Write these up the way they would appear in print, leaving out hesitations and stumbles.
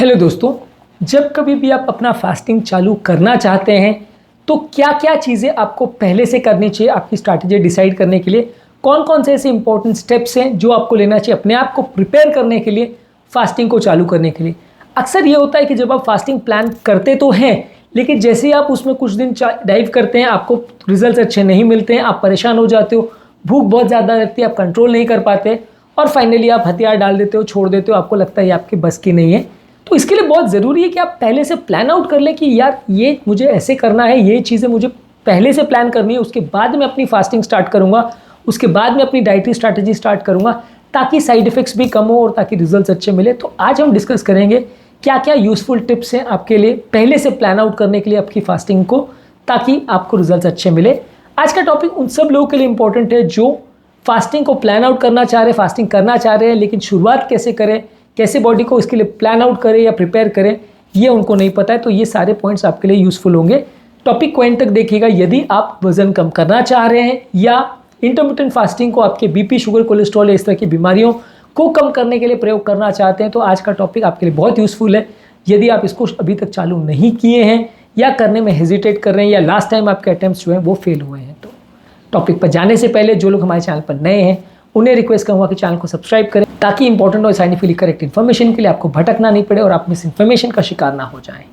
Hello दोस्तों, जब कभी भी आप अपना फास्टिंग चालू करना चाहते हैं तो क्या क्या चीज़ें आपको पहले से करनी चाहिए आपकी स्ट्रैटेजी डिसाइड करने के लिए। कौन कौन से ऐसे इंपॉर्टेंट स्टेप्स हैं जो आपको लेना चाहिए अपने आप को प्रिपेयर करने के लिए, फास्टिंग को चालू करने के लिए। अक्सर ये होता है कि जब आप फास्टिंग प्लान करते तो हैं, लेकिन जैसे ही आप उसमें कुछ दिन डाइव करते हैं आपको रिजल्ट अच्छे नहीं मिलते हैं, आप परेशान हो जाते हो, भूख बहुत ज़्यादा लगती है, आप कंट्रोल नहीं कर पाते और फाइनली आप हथियार डाल देते हो, छोड़ देते हो, आपको लगता है ये आपकी बस की नहीं है। तो इसके लिए बहुत ज़रूरी है कि आप पहले से प्लान आउट कर लें कि यार ये मुझे ऐसे करना है, ये चीज़ें मुझे पहले से प्लान करनी है, उसके बाद मैं अपनी फास्टिंग स्टार्ट करूँगा, उसके बाद मैं अपनी डाइटरी स्ट्रैटेजी स्टार्ट करूँगा, ताकि साइड इफ़ेक्ट्स भी कम हो और ताकि रिजल्ट्स अच्छे मिले। तो आज हम डिस्कस करेंगे क्या क्या यूज़फुल टिप्स हैं आपके लिए पहले से प्लान आउट करने के लिए आपकी फास्टिंग को, ताकि आपको रिजल्ट्स अच्छे मिले। आज का टॉपिक उन सब लोगों के लिए इंपॉर्टेंट है जो फास्टिंग को प्लान आउट करना चाह रहे हैं, फास्टिंग करना चाह रहे हैं, लेकिन शुरुआत कैसे करें, कैसे बॉडी को इसके लिए प्लान आउट करें या प्रिपेयर करें, ये उनको नहीं पता है। तो ये सारे पॉइंट्स आपके लिए यूज़फुल होंगे। टॉपिक को एंड तक देखिएगा। यदि आप वजन कम करना चाह रहे हैं या इंटरमिटेंट फास्टिंग को आपके बीपी, शुगर, कोलेस्ट्रॉल या इस तरह की बीमारियों को कम करने के लिए प्रयोग करना चाहते हैं, तो आज का टॉपिक आपके लिए बहुत यूज़फुल है। यदि आप इसको अभी तक चालू नहीं किए हैं या करने में हेजिटेट कर रहे हैं या लास्ट टाइम आपके अटैम्प्ट्स जो हैं वो फेल हुए हैं, तो टॉपिक पर जाने से पहले जो लोग हमारे चैनल पर नए हैं उन्हें रिक्वेस्ट करूँगा कि चैनल को सब्सक्राइब करें, ताकि इंपॉर्टेंट और साइंटिफिकली करेक्ट इन्फॉर्मेशन के लिए आपको भटकना नहीं पड़े और आप मिस इन्फॉर्मेशन का शिकार ना हो जाएं।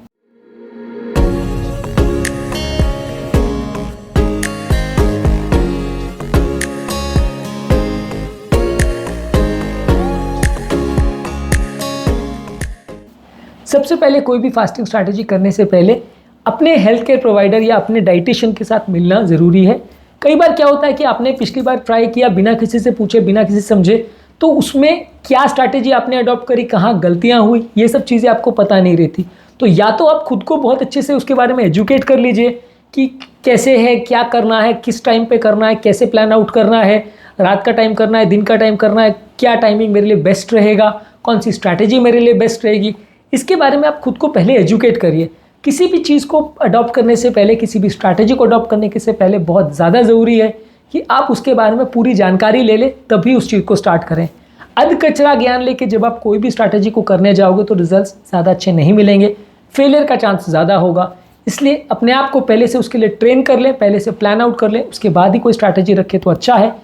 सबसे पहले कोई भी फास्टिंग स्ट्रैटेजी करने से पहले अपने हेल्थ केयर प्रोवाइडर या अपने डाइटिशियन के साथ मिलना ज़रूरी है। कई बार क्या होता है कि आपने पिछली बार ट्राई किया बिना किसी से पूछे, बिना किसी से समझे, तो उसमें क्या स्ट्रैटेजी आपने अडॉप्ट करी, कहाँ गलतियाँ हुई, ये सब चीज़ें आपको पता नहीं रहती। तो या तो आप खुद को बहुत अच्छे से उसके बारे में एजुकेट कर लीजिए कि कैसे है, क्या करना है, किस टाइम पे करना है, कैसे प्लान आउट करना है, रात का टाइम करना है, दिन का टाइम करना है, क्या टाइमिंग मेरे लिए बेस्ट रहेगा, कौन सी स्ट्रैटेजी मेरे लिए बेस्ट रहेगी, इसके बारे में आप खुद को पहले एजुकेट करिए। किसी भी चीज़ को अडॉप्ट करने से पहले, किसी भी स्ट्रैटेजी को अडॉप्ट करने से पहले बहुत ज़्यादा ज़रूरी है कि आप उसके बारे में पूरी जानकारी ले लें, तभी उस चीज़ को स्टार्ट करें। अध कचरा ज्ञान लेके जब आप कोई भी स्ट्रैटेजी को करने जाओगे तो रिजल्ट्स ज़्यादा अच्छे नहीं मिलेंगे, फेलियर का चांस ज़्यादा होगा। इसलिए अपने आप को पहले से उसके लिए ट्रेन कर लें, पहले से प्लान आउट कर लें, उसके बाद ही कोई स्ट्रैटेजी रखें तो अच्छा है।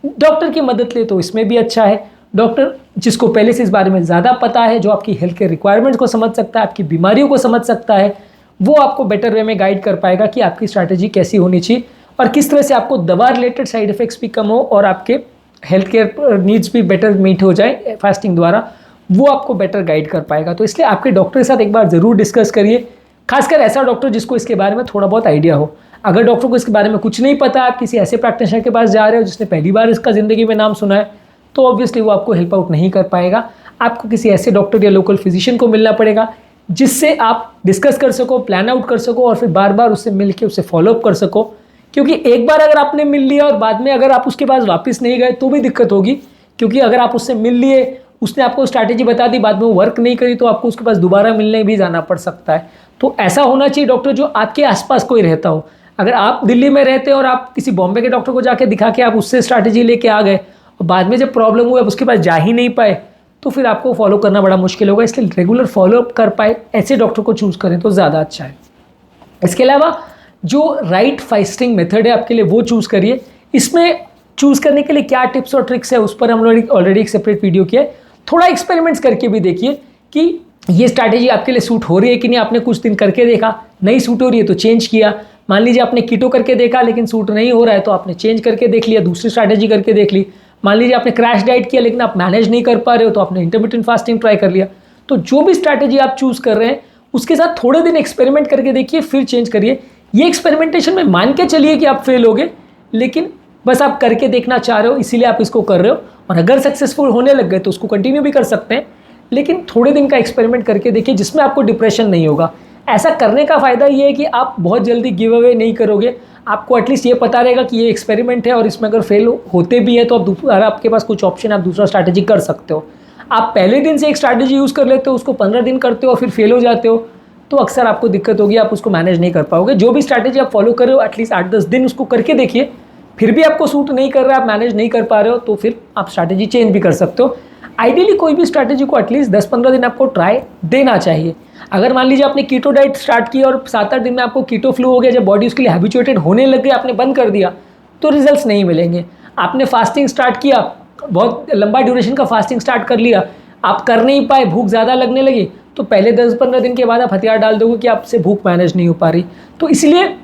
डॉक्टर की मदद ले तो इसमें भी अच्छा है। डॉक्टर जिसको पहले से इस बारे में ज़्यादा पता है, जो आपकी हेल्थ केयर रिक्वायरमेंट्स को समझ सकता है, आपकी बीमारियों को समझ सकता है, वो आपको बेटर वे में गाइड कर पाएगा कि आपकी स्ट्रैटेजी कैसी होनी चाहिए और किस तरह से आपको दवा रिलेटेड साइड इफ़ेक्ट्स भी कम हो और आपके हेल्थ केयर नीड्स भी बेटर मीट हो जाए फास्टिंग द्वारा, वो आपको बेटर गाइड कर पाएगा। तो इसलिए आपके डॉक्टर के साथ एक बार ज़रूर डिस्कस करिए, खासकर ऐसा डॉक्टर जिसको इसके बारे में थोड़ा बहुत आइडिया हो। अगर डॉक्टर को इसके बारे में कुछ नहीं पता, आप किसी ऐसे प्रैक्टिशनर के पास जा रहे हो जिसने पहली बार इसका ज़िंदगी में नाम सुना है, तो ऑब्वियसली वो आपको हेल्प आउट नहीं कर पाएगा। आपको किसी ऐसे डॉक्टर या लोकल फिजिशियन को मिलना पड़ेगा जिससे आप डिस्कस कर सको, प्लान आउट कर सको और फिर बार बार उससे मिल के उससे फॉलोअप कर सको। क्योंकि एक बार अगर आपने मिल लिया और बाद में अगर आप उसके पास वापस नहीं गए तो भी दिक्कत होगी, क्योंकि अगर आप उससे मिल लिए, उसने आपको स्ट्रैटेजी बता दी, बाद में वो वर्क नहीं करी, तो आपको उसके पास दोबारा मिलने भी जाना पड़ सकता है। तो ऐसा होना चाहिए डॉक्टर जो आपके आसपास कोई रहता हो। अगर आप दिल्ली में रहते हो और आप किसी बॉम्बे के डॉक्टर को जाके दिखा के आप उससे स्ट्रैटेजी लेके आ गए और बाद में जब प्रॉब्लम हुई आप उसके पास जा ही नहीं पाए, तो फिर आपको फॉलो करना बड़ा मुश्किल होगा। इसलिए रेगुलर फॉलोअप कर पाए ऐसे डॉक्टर को चूज़ करें तो ज़्यादा अच्छा है। इसके अलावा जो राइट फास्टिंग मेथड है आपके लिए वो चूज़ करिए। इसमें चूज़ करने के लिए क्या टिप्स और ट्रिक्स है उस पर हम लोग ऑलरेडी एक सेपरेट वीडियो किया है। थोड़ा एक्सपेरिमेंट्स करके भी देखिए कि ये स्ट्रैटेजी आपके लिए सूट हो रही है कि नहीं। आपने कुछ दिन करके देखा, नहीं सूट हो रही है तो चेंज किया। मान लीजिए आपने कीटो करके देखा लेकिन सूट नहीं हो रहा है तो आपने चेंज करके देख लिया, दूसरी स्ट्रैटेजी करके देख ली। मान लीजिए आपने क्रैश डाइट किया लेकिन आप मैनेज नहीं कर पा रहे हो तो आपने इंटरमिटेंट फास्टिंग ट्राई कर लिया। तो जो भी स्ट्रैटेजी आप चूज़ कर रहे हैं उसके साथ थोड़े दिन एक्सपेरिमेंट करके देखिए, फिर चेंज करिए। ये एक्सपेरिमेंटेशन में मान के चलिए कि आप फेल होगे, लेकिन बस आप करके देखना चाह रहे हो इसीलिए आप इसको कर रहे हो। और अगर सक्सेसफुल होने लग गए तो उसको कंटिन्यू भी कर सकते हैं, लेकिन थोड़े दिन का एक्सपेरिमेंट करके देखिए जिसमें आपको डिप्रेशन नहीं होगा। ऐसा करने का फ़ायदा ये है कि आप बहुत जल्दी गिव अवे नहीं करोगे। आपको एटलीस्ट ये पता रहेगा कि ये एक्सपेरिमेंट है और इसमें अगर फेल होते भी हैं तो अगर आपके पास कुछ ऑप्शन, आप दूसरा स्ट्रैटेजी कर सकते हो। आप पहले दिन से एक स्ट्रैटेजी यूज़ कर लेते हो, उसको 15 दिन करते हो और फिर फेल हो जाते हो, तो अक्सर आपको दिक्कत होगी, आप उसको मैनेज नहीं कर पाओगे। जो भी स्ट्रैटेजी आप फॉलो कर रहे हो एटलीस्ट 8-10 दिन उसको करके देखिए, फिर भी आपको सूट नहीं कर रहा है, आप मैनेज नहीं कर पा रहे हो, तो फिर आप स्ट्रैटेजी चेंज भी कर सकते हो। आइडियली कोई भी स्ट्रैटेजी को एटलीस्ट 10-15 दिन आपको ट्राई देना चाहिए। अगर मान लीजिए आपने कीटो डाइट स्टार्ट की और 7-8 दिन में आपको कीटो फ्लू हो गया, जब बॉडी उसके लिए हैबिचुएटेड होने लग गई, आपने बंद कर दिया, तो रिजल्ट्स नहीं मिलेंगे। आपने फास्टिंग स्टार्ट किया, बहुत लंबा ड्यूरेशन का फास्टिंग स्टार्ट कर लिया, आप कर नहीं पाए, भूख ज़्यादा लगने लगी, तो पहले 10-15 दिन के बाद आप हथियार डाल दोगे कि आपसे भूख मैनेज नहीं हो पा रही। तो इसलिए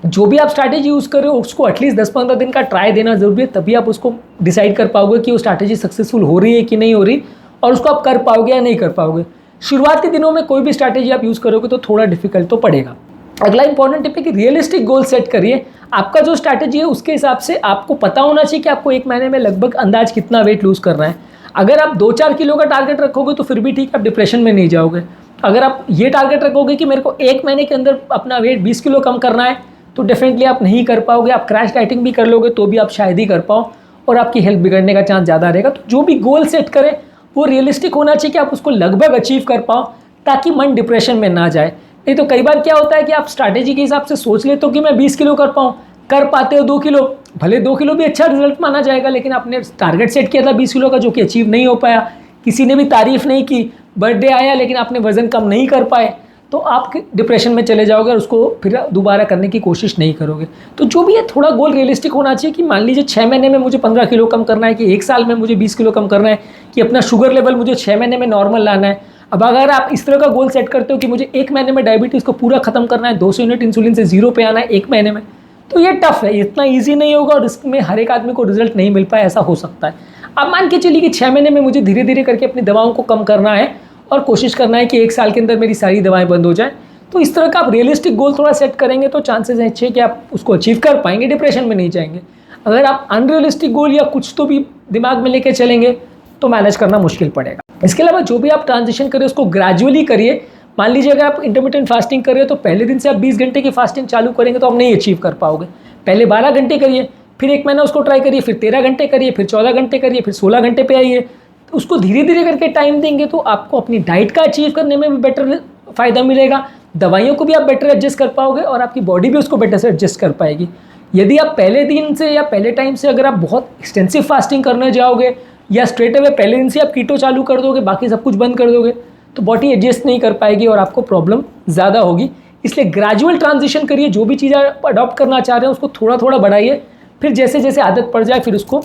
जो भी आप स्ट्रैटेजी यूज़ कर रहे हो उसको एटलीस्ट 10-15 दिन का ट्राई देना ज़रूरी है, तभी आप उसको डिसाइड कर पाओगे कि वो स्ट्रैटेजी सक्सेसफुल हो रही है कि नहीं हो रही, और उसको आप कर पाओगे या नहीं कर पाओगे। शुरुआती दिनों में कोई भी स्ट्रैटेजी आप यूज़ करोगे तो थोड़ा डिफिकल्ट तो पड़ेगा। अगला इंपॉर्टेंट टिप है कि रियलिस्टिक गोल सेट करिए। आपका जो स्ट्रैटेजी है उसके हिसाब से आपको पता होना चाहिए कि आपको 1 महीने में लगभग अंदाज कितना वेट लूज़ करना है। अगर आप 2-4 किलो का टारगेट रखोगे तो फिर भी ठीक है, आप डिप्रेशन में नहीं जाओगे। अगर आप ये टारगेट रखोगे कि मेरे को 1 महीने के अंदर अपना वेट 20 किलो कम करना है, तो डेफिनेटली आप नहीं कर पाओगे। आप क्रैश डाइटिंग भी कर लोगे तो भी आप शायद ही कर पाओ, और आपकी हेल्थ बिगड़ने का चांस ज़्यादा रहेगा। तो जो भी गोल सेट करें वो रियलिस्टिक होना चाहिए कि आप उसको लगभग अचीव कर पाओ, ताकि मन डिप्रेशन में ना जाए। नहीं तो कई बार क्या होता है कि आप स्ट्रैटेजी के हिसाब से सोच लेते हो कि मैं 20 किलो कर पाऊँ, कर पाते हो 2 किलो, भले 2 किलो भी अच्छा रिजल्ट माना जाएगा, लेकिन आपने टारगेट सेट किया था 20 किलो का जो कि अचीव नहीं हो पाया, किसी ने भी तारीफ नहीं की, बर्थडे आया लेकिन आपने वज़न कम नहीं कर पाए, तो आप डिप्रेशन में चले जाओगे और उसको फिर दोबारा करने की कोशिश नहीं करोगे। तो जो भी है थोड़ा गोल रियलिस्टिक होना चाहिए कि मान लीजिए 6 महीने में मुझे 15 किलो कम करना है, कि 1 साल में मुझे 20 किलो कम करना है, कि अपना शुगर लेवल मुझे 6 महीने में नॉर्मल लाना है। अब अगर आप इस तरह का गोल सेट करते हो कि मुझे 1 महीने में डायबिटीज़ को पूरा खत्म करना है, 200 यूनिट इंसुलिन से 0 पे आना है 1 महीने में, तो ये टफ है, इतना ईजी नहीं होगा और इसमें हर एक आदमी को रिजल्ट नहीं मिल पाए, ऐसा हो सकता है। आप मान के चलिए कि 6 महीने में मुझे धीरे धीरे करके अपनी दवाओं को कम करना है और कोशिश करना है कि 1 साल के अंदर मेरी सारी दवाएं बंद हो जाएं। तो इस तरह का आप रियलिस्टिक गोल थोड़ा सेट करेंगे तो चांसेस हैं अच्छे कि आप उसको अचीव कर पाएंगे, डिप्रेशन में नहीं जाएंगे। अगर आप अनरियलिस्टिक गोल या कुछ तो भी दिमाग में लेके चलेंगे तो मैनेज करना मुश्किल पड़ेगा। इसके अलावा जो भी आप ट्रांजिशन करें उसको ग्रेजुअली करिए। मान लीजिए अगर आप इंटरमिटेंट फास्टिंग कर रहे हो तो पहले दिन से आप 20 घंटे की फास्टिंग चालू करेंगे तो आप नहीं अचीव कर पाओगे। पहले 12 घंटे करिए, फिर 1 महीना उसको ट्राई करिए, फिर 13 घंटे करिए, फिर 14 घंटे करिए, फिर 16 घंटे पे आइए। तो उसको धीरे धीरे करके टाइम देंगे तो आपको अपनी डाइट का अचीव करने में भी बेटर फ़ायदा मिलेगा, दवाइयों को भी आप बेटर एडजस्ट कर पाओगे और आपकी बॉडी भी उसको बेटर से एडजस्ट कर पाएगी। यदि आप पहले दिन से या पहले टाइम से अगर आप बहुत एक्सटेंसिव फास्टिंग करने जाओगे या स्ट्रेट अवे पहले दिन से आप कीटो चालू कर दोगे, बाकी सब कुछ बंद कर दोगे, तो बॉडी एडजस्ट नहीं कर पाएगी और आपको प्रॉब्लम ज़्यादा होगी। इसलिए ग्रेजुअल ट्रांजिशन करिए, जो भी चीज़ आप अडॉप्ट करना चाह रहे हैं उसको थोड़ा थोड़ा बढ़ाइए, फिर जैसे जैसे आदत पड़ जाए फिर उसको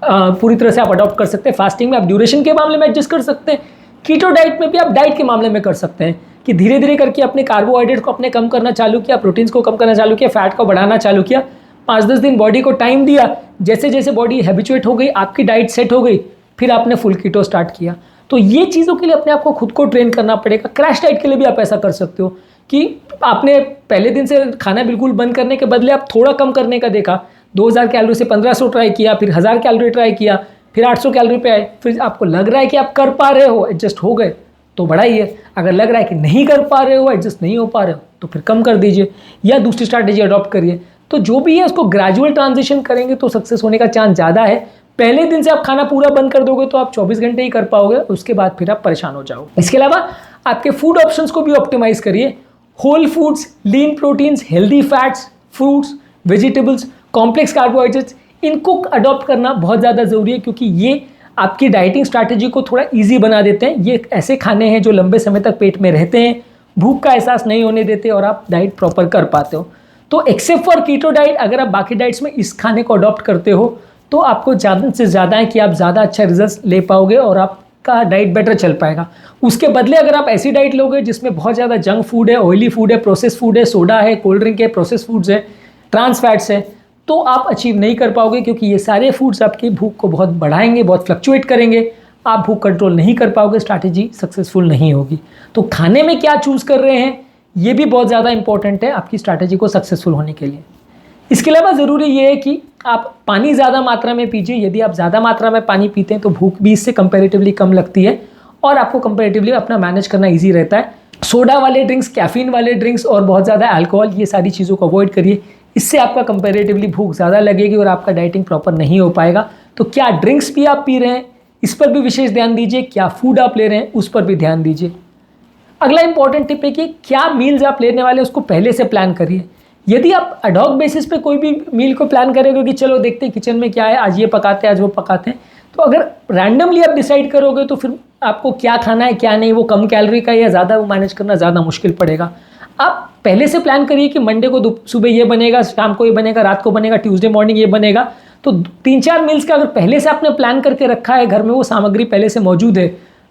पूरी तरह से आप अडॉप्ट कर सकते हैं। फास्टिंग में आप ड्यूरेशन के मामले में एडजस्ट कर सकते हैं, कीटो डाइट में भी आप डाइट के मामले में कर सकते हैं कि धीरे धीरे करके अपने कार्बोहाइड्रेट को अपने कम करना चालू किया, प्रोटीन्स को कम करना चालू किया, फैट को बढ़ाना चालू किया, 5-10 दिन बॉडी को टाइम दिया, जैसे जैसे बॉडी हैबिचुएट हो गई, आपकी डाइट सेट हो गई, फिर आपने फुल कीटो स्टार्ट किया। तो ये चीज़ों के लिए अपने आप को खुद को ट्रेन करना पड़ेगा। क्रैश डाइट के लिए भी आप ऐसा कर सकते हो कि आपने पहले दिन से खाना बिल्कुल बंद करने के बदले आप थोड़ा कम करने का देखा, 2000 कैलोरी से 1500 ट्राई किया, फिर 1000 कैलोरी ट्राई किया, फिर 800 कैलोरी पे आए, फिर आपको लग रहा है कि आप कर पा रहे हो, एडजस्ट हो गए तो बढ़ाइए। अगर लग रहा है कि नहीं कर पा रहे हो, एडजस्ट नहीं हो पा रहे हो, तो फिर कम कर दीजिए या दूसरी स्ट्रैटेजी अडॉप्ट करिए। तो जो भी है उसको ग्रेजुअल ट्रांजिशन करेंगे तो सक्सेस होने का चांस ज़्यादा है। पहले दिन से आप खाना पूरा बंद कर दोगे तो आप 24 घंटे ही कर पाओगे, उसके बाद फिर आप परेशान हो जाओगे। इसके अलावा आपके फूड ऑप्शंस को भी ऑप्टिमाइज करिए। Whole foods, lean proteins, healthy fats, fruits, vegetables, complex carbohydrates, इनको अडॉप्ट करना बहुत ज़्यादा ज़रूरी है क्योंकि ये आपकी डाइटिंग स्ट्रैटेजी को थोड़ा ईजी बना देते हैं। ये ऐसे खाने हैं जो लंबे समय तक पेट में रहते हैं, भूख का एहसास नहीं होने देते और आप डाइट प्रॉपर कर पाते हो। तो एक्सेप्ट फॉर कीटो डाइट, अगर आप बाकी डाइट्स में इस खाने को अडॉप्ट करते हो तो आपको ज़्यादा से ज़्यादा है कि आप ज़्यादा अच्छा रिजल्ट ले पाओगे और आपका डाइट बेटर चल पाएगा। उसके बदले अगर आप ऐसी डाइट लोगे जिसमें बहुत ज़्यादा जंक फूड है, ऑयली फूड है, प्रोसेस फूड है, सोडा है, कोल्ड ड्रिंक है, प्रोसेस फूड्स है, ट्रांस फैट्स है, तो आप अचीव नहीं कर पाओगे क्योंकि ये सारे फूड्स आपकी भूख को बहुत बढ़ाएंगे, बहुत फ्लक्चुएट करेंगे, आप भूख कंट्रोल नहीं कर पाओगे, स्ट्रैटेजी सक्सेसफुल नहीं होगी। तो खाने में क्या चूज़ कर रहे हैं ये भी बहुत ज़्यादा इंपॉर्टेंट है आपकी स्ट्रैटेजी को सक्सेसफुल होने के लिए। इसके अलावा ज़रूरी ये है कि आप पानी ज़्यादा मात्रा में पीजिए। यदि आप ज़्यादा मात्रा में पानी पीते हैं तो भूख भी इससे कंपैरेटिवली कम लगती है और आपको कंपैरेटिवली अपना मैनेज करना ईजी रहता है। सोडा वाले ड्रिंक्स, कैफीन वाले ड्रिंक्स और बहुत ज़्यादा अल्कोहल, ये सारी चीज़ों को अवॉइड करिए। इससे आपका कंपैरेटिवली भूख ज़्यादा लगेगी और आपका डाइटिंग प्रॉपर नहीं हो पाएगा। तो क्या ड्रिंक्स भी आप पी रहे हैं इस पर भी विशेष ध्यान दीजिए, क्या फूड आप ले रहे हैं उस पर भी ध्यान दीजिए। अगला इंपॉर्टेंट टिप है कि क्या मील्स आप लेने वाले उसको पहले से प्लान करिए। यदि आप अडॉक बेसिस पे कोई भी मील को प्लान करेंगे कि चलो देखते हैं किचन में क्या है, आज ये पकाते हैं आज वो पकाते हैं, तो अगर रैंडमली आप डिसाइड करोगे तो फिर आपको क्या खाना है क्या नहीं, वो कम कैलोरी का या ज़्यादा, वो मैनेज करना ज़्यादा मुश्किल पड़ेगा। आप पहले से प्लान करिए कि मंडे को सुबह ये बनेगा, शाम को ये बनेगा, रात को बनेगा, ट्यूसडे मॉर्निंग ये बनेगा। तो 3-4 मील्स का अगर पहले से आपने प्लान करके रखा है, घर में वो सामग्री पहले से मौजूद है,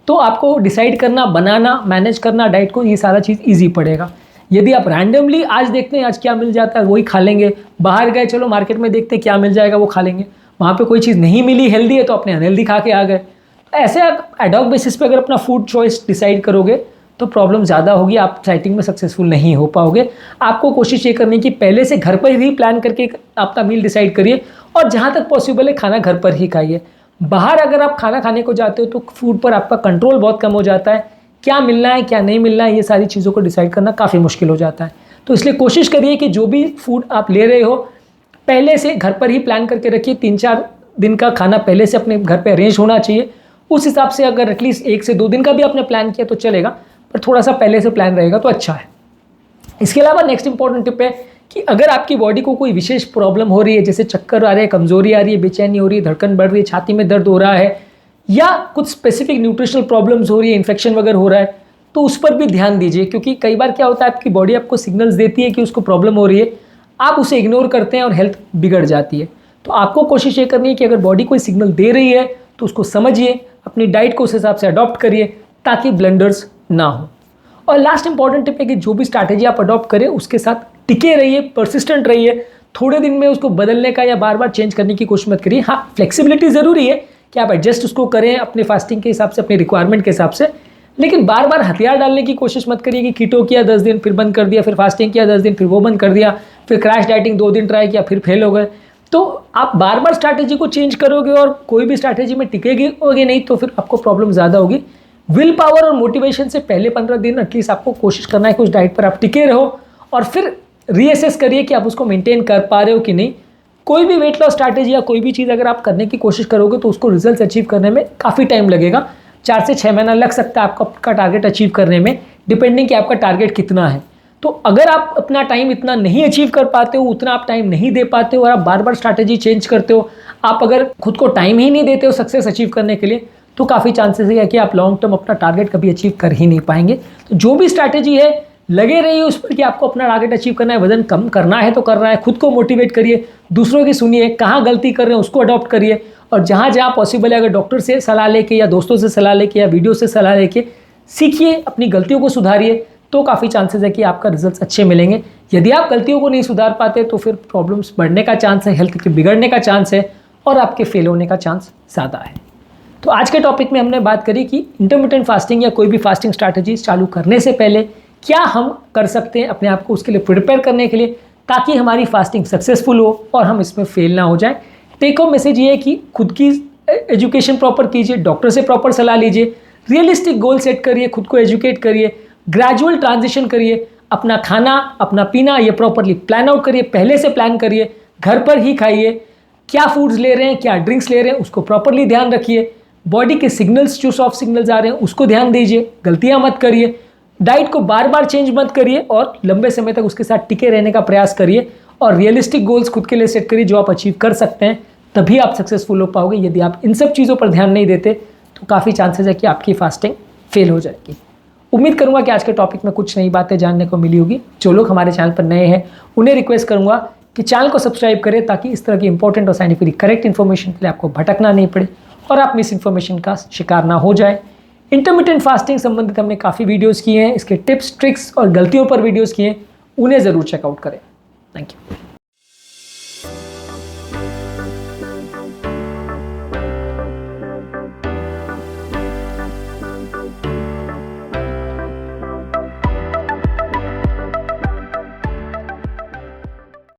तो आपको डिसाइड करना, बनाना, मैनेज करना डाइट को, ये सारा चीज़ ईजी पड़ेगा। यदि आप रैंडमली आज देखते हैं आज क्या मिल जाता है वही खा लेंगे, बाहर गए चलो मार्केट में देखते हैं क्या मिल जाएगा वो खा लेंगे, वहाँ पे कोई चीज़ नहीं मिली हेल्दी है तो अपने अनहेल्दी खा के आ गए, तो ऐसे एडॉक बेसिस पे अगर अपना फूड चॉइस डिसाइड करोगे तो प्रॉब्लम ज़्यादा होगी, आप डाइटिंग में सक्सेसफुल नहीं हो पाओगे। आपको कोशिश ये करनी कि पहले से घर पर ही प्लान करके आपका मील डिसाइड करिए, और जहाँ तक पॉसिबल है खाना घर पर ही खाइए। बाहर अगर आप खाना खाने को जाते हो तो फूड पर आपका कंट्रोल बहुत कम हो जाता है, क्या मिलना है क्या नहीं मिलना है ये सारी चीज़ों को डिसाइड करना काफ़ी मुश्किल हो जाता है। तो इसलिए कोशिश करिए कि जो भी फूड आप ले रहे हो पहले से घर पर ही प्लान करके रखिए। 3-4 दिन का खाना पहले से अपने घर पे अरेंज होना चाहिए। उस हिसाब से अगर एटलीस्ट 1 से 2 दिन का भी आपने प्लान किया तो चलेगा, पर थोड़ा सा पहले से प्लान रहेगा तो अच्छा है। इसके अलावा नेक्स्ट इंपॉर्टेंट टिप है कि अगर आपकी बॉडी को कोई विशेष प्रॉब्लम हो रही है, जैसे चक्कर आ रहे हैं, कमजोरी आ रही है, बेचैनी हो रही है, धड़कन बढ़ रही है, छाती में दर्द हो रहा है, या कुछ स्पेसिफिक न्यूट्रिशनल प्रॉब्लम्स हो रही है, इन्फेक्शन वगैरह हो रहा है, तो उस पर भी ध्यान दीजिए। क्योंकि कई बार क्या होता है आपकी बॉडी आपको सिग्नल्स देती है कि उसको प्रॉब्लम हो रही है, आप उसे इग्नोर करते हैं और हेल्थ बिगड़ जाती है। तो आपको कोशिश ये करनी है कि अगर बॉडी कोई सिग्नल दे रही है तो उसको समझिए, अपनी डाइट को उस हिसाब से अडॉप्ट करिए ताकि ब्लंडर्स ना हो। और लास्ट इंपॉर्टेंट टिप है कि जो भी स्ट्रैटेजी आप अडॉप्ट करें उसके साथ टिके रहिए, परसिस्टेंट रहिए। थोड़े दिन में उसको बदलने का या बार बार चेंज करने की कोशिश मत करिए। हाँ, फ्लेक्सिबिलिटी ज़रूरी है कि आप एडजस्ट उसको करें अपने फास्टिंग के हिसाब से, अपनी रिक्वायरमेंट के हिसाब से, लेकिन बार बार हथियार डालने की कोशिश मत करिए कि कीटो किया 10 दिन फिर बंद कर दिया, फिर फास्टिंग किया 10 दिन फिर वो बंद कर दिया, फिर क्रैश डाइटिंग 2 दिन ट्राई किया फिर फेल हो गए। तो आप बार बार स्ट्रैटेजी को चेंज करोगे और कोई भी स्ट्रैटेजी में टिकेगी नहीं तो फिर आपको प्रॉब्लम ज़्यादा होगी। विल पावर और मोटिवेशन से पहले 15 दिन एटलीस्ट आपको कोशिश करना है कि उस डाइट पर आप टिके रहो, और फिर रीअसेस करिए कि आप उसको मेंटेन कर पा रहे हो कि नहीं। कोई भी वेट लॉस स्ट्रैटेजी या कोई भी चीज़ अगर आप करने की कोशिश करोगे तो उसको रिजल्ट अचीव करने में काफ़ी टाइम लगेगा, 4 से 6 महीना लग सकता है आपका टारगेट अचीव करने में, डिपेंडिंग कि आपका टारगेट कितना है। तो अगर आप अपना टाइम इतना नहीं अचीव कर पाते हो, उतना आप टाइम नहीं दे पाते हो और आप बार बार स्ट्रैटेजी चेंज करते हो, आप अगर खुद को टाइम ही नहीं देते हो सक्सेस अचीव करने के लिए, तो काफ़ी चांसेस है कि आप लॉन्ग टर्म अपना टारगेट कभी अचीव कर ही नहीं पाएंगे। तो जो भी स्ट्रैटेजी है लगे रहिए उस पर कि आपको अपना टारगेट अचीव करना है, वजन कम करना है तो करना है, खुद को मोटिवेट करिए, दूसरों की सुनिए, कहाँ गलती कर रहे हैं उसको अडॉप्ट करिए, और जहाँ जहाँ पॉसिबल है अगर डॉक्टर से सलाह लेके या दोस्तों से सलाह लेके या वीडियो से सलाह लेके सीखिए, अपनी गलतियों को सुधारिए, तो काफ़ी चांसेस है कि आपका रिजल्ट्स अच्छे मिलेंगे। यदि आप गलतियों को नहीं सुधार पाते तो फिर प्रॉब्लम्स बढ़ने का चांस है, हेल्थ के बिगड़ने का चांस है और आपके फेल होने का चांस ज़्यादा है। तो आज के टॉपिक में हमने बात करी कि इंटरमिटेंट फास्टिंग या कोई भी फास्टिंग स्ट्रैटेजीज चालू करने से पहले क्या हम कर सकते हैं अपने आप को उसके लिए प्रिपेयर करने के लिए, ताकि हमारी फास्टिंग सक्सेसफुल हो और हम इसमें फेल ना हो जाए। टेक होम मैसेज ये है कि खुद की एजुकेशन प्रॉपर कीजिए, डॉक्टर से प्रॉपर सलाह लीजिए, रियलिस्टिक गोल सेट करिए, खुद को एजुकेट करिए, ग्रेजुअल ट्रांजिशन करिए, अपना खाना अपना पीना ये प्रॉपरली प्लान आउट करिए, पहले से प्लान करिए, घर पर ही खाइए, क्या फूड्स ले रहे हैं क्या ड्रिंक्स ले रहे हैं उसको प्रॉपरली ध्यान रखिए, बॉडी के सिग्नल्स जो सॉफ्ट सिग्नल्स आ रहे हैं उसको ध्यान दीजिए, गलतियां मत करिए, डाइट को बार बार चेंज मत करिए और लंबे समय तक उसके साथ टिके रहने का प्रयास करिए, और रियलिस्टिक गोल्स खुद के लिए सेट करिए जो आप अचीव कर सकते हैं, तभी आप सक्सेसफुल हो पाओगे। यदि आप इन सब चीज़ों पर ध्यान नहीं देते तो काफ़ी चांसेस है कि आपकी फास्टिंग फेल हो जाएगी। उम्मीद करूंगा कि आज के टॉपिक में कुछ नई बातें जानने को मिली होगी। जो लोग हमारे चैनल पर नए हैं उन्हें रिक्वेस्ट करूंगा कि चैनल को सब्सक्राइब करें, ताकि इस तरह की इंपॉर्टेंट और साइंटिफिकली करेक्ट इन्फॉर्मेशन के लिए आपको भटकना नहीं पड़े और आप मिस इन्फॉर्मेशन का शिकार ना हो जाए। इंटरमिटेंट फास्टिंग संबंधित हमने काफ़ी वीडियोज़ किए हैं, इसके टिप्स ट्रिक्स और गलतियों पर वीडियोज़ किए हैं, उन्हें ज़रूर चेकआउट करें। Thank you.